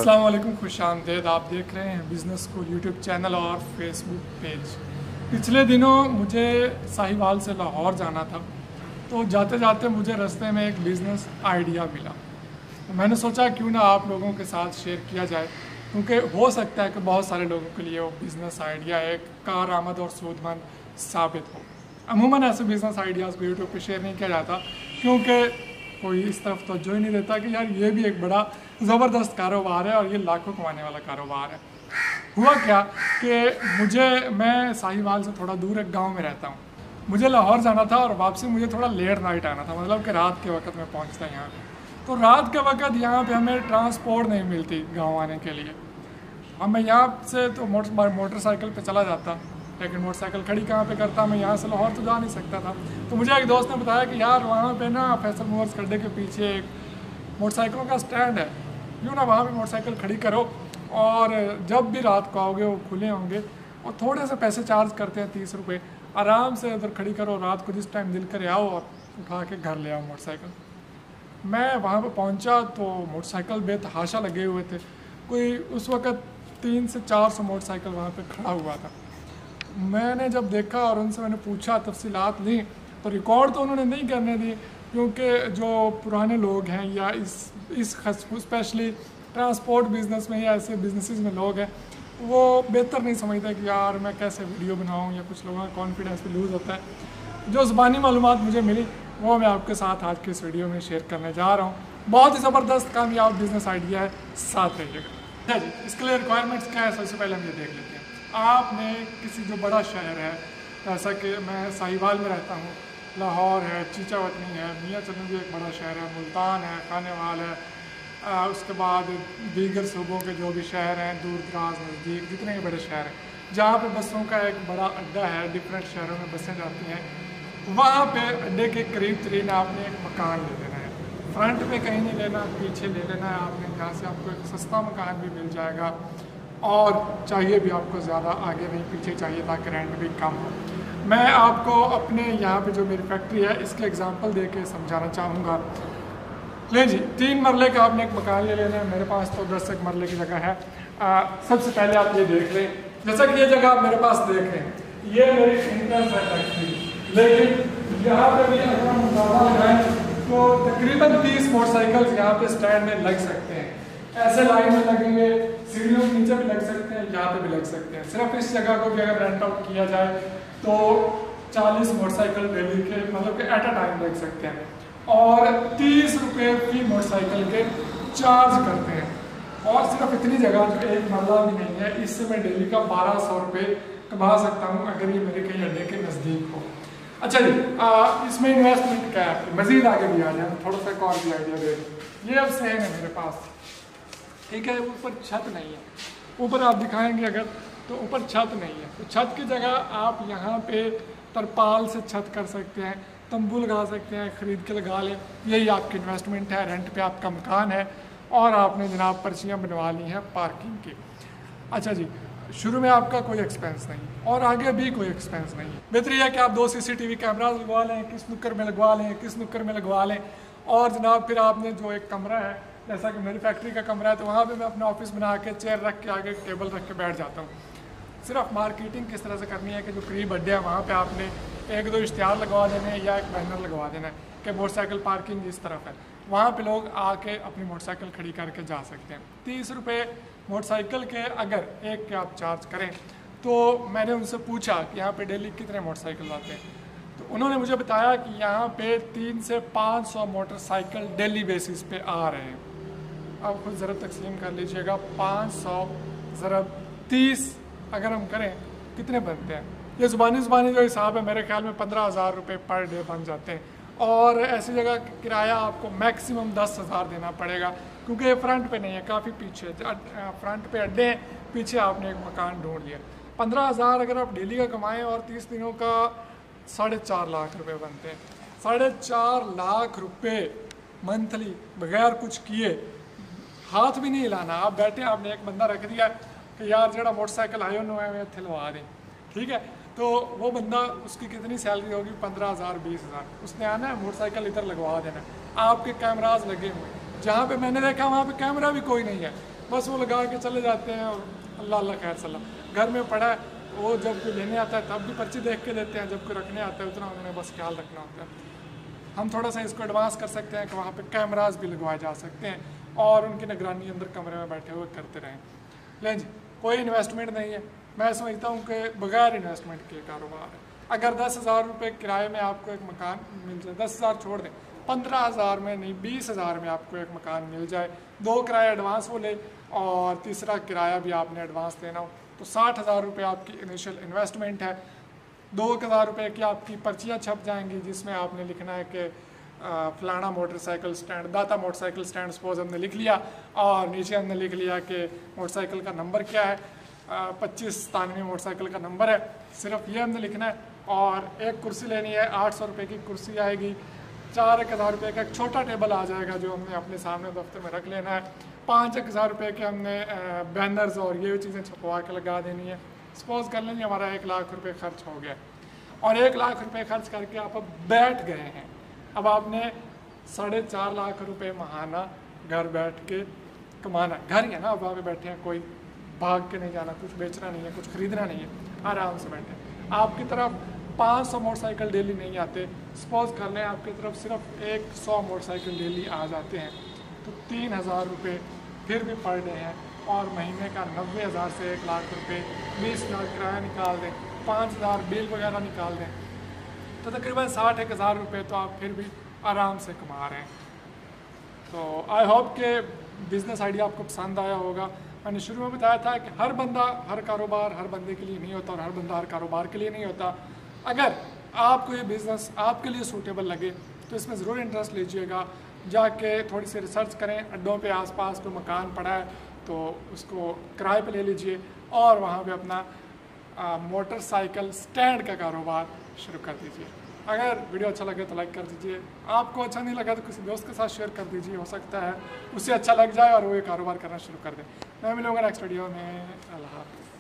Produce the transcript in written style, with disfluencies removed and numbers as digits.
अस्सलाम वालेकुम, खुश आमदीद। आप देख रहे हैं बिज़नेस स्कूल यूट्यूब चैनल और फेसबुक पेज। पिछले दिनों मुझे साहिवाल से लाहौर जाना था, तो जाते जाते मुझे रास्ते में एक बिज़नेस आइडिया मिला। मैंने सोचा क्यों ना आप लोगों के साथ शेयर किया जाए, क्योंकि हो सकता है कि बहुत सारे लोगों के लिए वो बिज़नेस आइडिया एक कारआमद और सूदमंद साबित हो। अमूमन ऐसे बिज़नेस आइडियाज़ को यूट्यूब पे शेयर नहीं किया जाता, क्योंकि कोई इस तरफ तवज्जो ही नहीं देता कि यार ये भी एक बड़ा ज़बरदस्त कारोबार है और ये लाखों कमाने वाला कारोबार है। हुआ क्या कि मैं साहिवाल से थोड़ा दूर एक गांव में रहता हूँ। मुझे लाहौर जाना था और वापसी मुझे थोड़ा लेट नाइट आना था, मतलब कि रात के वक्त में पहुँचता यहाँ पे। तो रात के वक्त यहाँ पे हमें ट्रांसपोर्ट नहीं मिलती गाँव आने के लिए। अब मैं यहाँ से तो मोटरसाइकिल पे चला जाता, लेकिन मोटरसाइकिल खड़ी कहाँ पे करता, मैं यहाँ से लाहौर तो जा नहीं सकता था। तो मुझे एक दोस्त ने बताया कि यार वहाँ पे ना फैसल मूवर्स खड्डे के पीछे एक मोटरसाइकिलों का स्टैंड है, क्यों ना वहाँ पे मोटरसाइकिल खड़ी करो और जब भी रात को आओगे वो खुले होंगे और थोड़े से पैसे चार्ज करते हैं 30 रुपये, आराम से उधर खड़ी करो, रात को जिस टाइम दिल करे आओ और उठा के घर ले आओ मोटरसाइकिल। मैं वहाँ पर पहुँचा तो मोटरसाइकिल बेतहाशा लगे हुए थे। कोई उस वक़्त 300 से 400 मोटरसाइकिल वहाँ पे खड़ा हुआ था। मैंने जब देखा और उनसे मैंने पूछा, तफसीलात ली, तो रिकॉर्ड तो उन्होंने नहीं करने दी, क्योंकि जो पुराने लोग हैं या इस स्पेशली ट्रांसपोर्ट बिज़नेस में या ऐसे बिजनेसेस में लोग हैं, वो बेहतर नहीं समझते कि यार मैं कैसे वीडियो बनाऊँ, या कुछ लोगों का कॉन्फिडेंस भी लूज़ होता है। जो ज़बानी मालूमात मुझे मिली वो मैं आपके साथ आज के इस वीडियो में शेयर करने जा रहा हूँ। बहुत ही ज़बरदस्त कामयाब बिज़नेस आइडिया है, साथ रहिएगा। जी, इसके लिए रिक्वायरमेंट्स क्या है, सबसे पहले हम ये देख लेते हैं। आपने किसी जो बड़ा शहर है, जैसा कि मैं साहिवाल में रहता हूँ, लाहौर है, चीचावतनी है, मियाँ चंद भी एक बड़ा शहर है, मुल्तान है, खानेवाल है, उसके बाद दीगर सूबों के जो भी शहर हैं, दूर दराज नज़दीक जितने भी बड़े शहर हैं, जहाँ पे बसों का एक बड़ा अड्डा है, डिफरेंट शहरों में बसें जाती हैं, वहाँ पे अड्डे के करीब तरीन आपने एक मकान ले लेना है। फ्रंट पे कहीं नहीं लेना, पीछे ले लेना है आपने, जहाँ से आपको एक सस्ता मकान भी मिल जाएगा और चाहिए भी आपको ज़्यादा आगे नहीं पीछे चाहिए, ताकि रेंट भी कम हो। मैं आपको अपने यहाँ पे जो मेरी फैक्ट्री है इसके एग्जांपल दे के समझाना चाहूँगा। ले जी, 3 मरले का आपने एक मकान ले लेना है। मेरे पास तो 10 एक मरले की जगह है। सबसे पहले आप ये देख लें, जैसा कि ये जगह आप मेरे पास देख लें, ये मेरी इंट्रेंस है फैक्ट्री, लेकिन यहाँ पे भी अगर हम अंदाजा लगाएं तो तकरीबन 30 मोटरसाइकिल यहाँ पे स्टैंड में लग सकते हैं। ऐसे लाइन में लगेंगे, सीढ़ियों के नीचे भी लग सकते हैं, यहाँ पे भी लग सकते हैं। सिर्फ इस जगह को भी अगर रेंट आउट किया जाए तो 40 मोटरसाइकिल डेली के, मतलब कि एट अ टाइम लग सकते हैं, और 30 रुपये फी मोटरसाइकिल के चार्ज करते हैं। और सिर्फ इतनी जगह जो एक मरला भी नहीं है, इससे मैं डेली का 1200 रुपये कमा सकता हूँ अगर ये मेरे कहीं अड्डे के नज़दीक हो। अच्छा जी, इसमें इन्वेस्टमेंट क्या है, मज़ीद आगे भी आ जाए, थोड़ा सा और भी आइडिया दे दूँ। ये अब सहन है मेरे पास, ठीक है, ऊपर छत नहीं है। ऊपर आप दिखाएंगे अगर तो ऊपर छत नहीं है, तो छत की जगह आप यहाँ पे तरपाल से छत कर सकते हैं, तंबू लगा सकते हैं, ख़रीद के लगा लें। यही आपकी इन्वेस्टमेंट है। रेंट पे आपका मकान है और आपने जनाब पर्चियाँ बनवा ली हैं पार्किंग की। अच्छा जी, शुरू में आपका कोई एक्सपेंस नहीं और आगे भी कोई एक्सपेंस नहीं। बेहतरी है कि आप 2 CCTV कैमराज लगवा लें, किस नुक्कर में लगवा लें, किस नुक्कर में लगवा लें, और जनाब फिर आपने जो एक कमरा है, जैसा कि मेरी फैक्ट्री का कमरा है, तो वहाँ पे मैं अपना ऑफिस बना के चेयर रख के आगे टेबल रख के बैठ जाता हूँ। सिर्फ मार्केटिंग किस तरह से करनी है कि जो करीब अड्डे हैं वहाँ पे आपने 1-2 इश्तिहार लगवा देने हैं या एक बैनर लगवा देना है कि मोटरसाइकिल पार्किंग इस तरफ है, वहाँ पे लोग आके अपनी मोटरसाइकिल खड़ी करके जा सकते हैं। 30 रुपये मोटरसाइकिल के अगर एक के आप चार्ज करें, तो मैंने उनसे पूछा कि यहाँ पे डेली कितने मोटरसाइकिल आते हैं, तो उन्होंने मुझे बताया कि यहाँ पे 300 से 500 मोटरसाइकिल डेली बेसिस पे आ रहे हैं। अब खुद ज़रा तकसीम कर लीजिएगा, 500 ज़रब 30 अगर हम करें कितने बनते हैं। ये ज़ुबानी जो हिसाब है, मेरे ख्याल में 15,000 रुपये पर डे बन जाते हैं। और ऐसी जगह किराया आपको मैक्सिमम 10,000 देना पड़ेगा, क्योंकि ये फ्रंट पे नहीं है, काफ़ी पीछे। फ्रंट पे अड्डे हैं, पीछे आपने एक मकान ढूंढ लिया। 15,000 अगर आप डेली का कमाएँ और 30 दिनों का 4.5 लाख रुपये बनते हैं। 4.5 लाख रुपये मंथली बगैर कुछ किए, हाथ भी नहीं हिलाना, आप बैठे, आपने एक बंदा रख दिया कि यार जरा मोटरसाइकिल आयो नो थिलवा दें, ठीक है, तो वो बंदा, उसकी कितनी सैलरी होगी, 15,000 20,000। उसने आना है, मोटरसाइकिल इधर लगवा देना। आपके कैमराज लगे हुए, जहाँ पे मैंने देखा वहाँ पे कैमरा भी कोई नहीं है, बस वो लगा के चले जाते हैं और अल्लाह अल्लाह खैर सल्ला। घर में पड़ा है, वो जब कोई लेने आता है तब भी पर्ची देख के देते हैं, जब कोई रखने आता है उतना उन्हें बस ख्याल रखना होता है। हम थोड़ा सा इसको एडवांस कर सकते हैं कि वहाँ पे कैमरास भी लगवाए जा सकते हैं और उनकी निगरानी अंदर कमरे में बैठे हुए करते रहें। लेकिन कोई इन्वेस्टमेंट नहीं है, मैं समझता हूँ कि बगैर इन्वेस्टमेंट के कारोबार है। अगर 10,000 रुपये किराए में आपको एक मकान मिल जाए, 10,000 छोड़ दें, 15,000 में नहीं 20,000 में आपको एक मकान मिल जाए, 2 किराया एडवांस वो ले और तीसरा किराया भी आपने एडवांस देना हो, तो 60,000 रुपये आपकी इनिशियल इन्वेस्टमेंट है। 2,000 रुपये की आपकी पर्चियाँ छप जाएंगी जिसमें आपने लिखना है कि फलाना मोटरसाइकिल स्टैंड, दाता मोटरसाइकिल स्टैंड सपोज हमने लिख लिया और नीचे हमने लिख लिया कि मोटरसाइकिल का नंबर क्या है, 2597 मोटरसाइकिल का नंबर है, सिर्फ ये हमने लिखना है। और एक कुर्सी लेनी है, 800 रुपये की कुर्सी आएगी, 4,000 रुपये का एक छोटा टेबल आ जाएगा जो हमने अपने सामने दफ्तर में रख लेना है, 5,000 रुपये के हमने बैनर्स और ये चीज़ें छपवा के लगा देनी है। सपोज कर लेंगे हमारा 1 लाख रुपये खर्च हो गया और 1 लाख रुपये खर्च करके आप अब बैठ गए हैं। अब आपने 4.5 लाख रुपये महाना घर बैठ के कमाना, घर ही है ना, अब वहाँ पे बैठे हैं, कोई भाग के नहीं जाना, कुछ बेचना नहीं है, कुछ खरीदना नहीं है, आराम से बैठे। आपकी तरफ 500 मोटरसाइकिल डेली नहीं आते, सपोज कर लें आपकी तरफ सिर्फ 100 मोटरसाइकिल डेली आ जाते हैं, तो 3,000 रुपये फिर भी पर डे हैं और महीने का 90,000 से 1 लाख रुपये, 20,000 किराया निकाल दें, 5,000 बिल वगैरह निकाल दें, तो तकरीबन 60,000 रुपये तो आप फिर भी आराम से कमा रहे हैं। तो आई होप कि बिज़नेस आइडिया आपको पसंद आया होगा। मैंने शुरू में बताया था कि हर बंदा हर कारोबार हर बंदे के लिए नहीं होता और हर बंदा हर कारोबार के लिए नहीं होता। अगर आपको ये बिज़नेस आपके लिए सूटेबल लगे तो इसमें ज़रूर इंटरेस्ट लीजिएगा, जाके थोड़ी सी रिसर्च करें, अड्डों पे आसपास कोई मकान पड़ा है तो उसको किराए पे ले लीजिए और वहाँ पे अपना मोटरसाइकिल स्टैंड का कारोबार शुरू कर दीजिए। अगर वीडियो अच्छा लगे तो लाइक कर दीजिए, आपको अच्छा नहीं लगा तो किसी दोस्त के साथ शेयर कर दीजिए, हो सकता है उसे अच्छा लग जाए और वो ये कारोबार करना शुरू कर दे। मैं मिलूँगा नेक्स्ट वीडियो में। अल्लाह हाफ़िज़।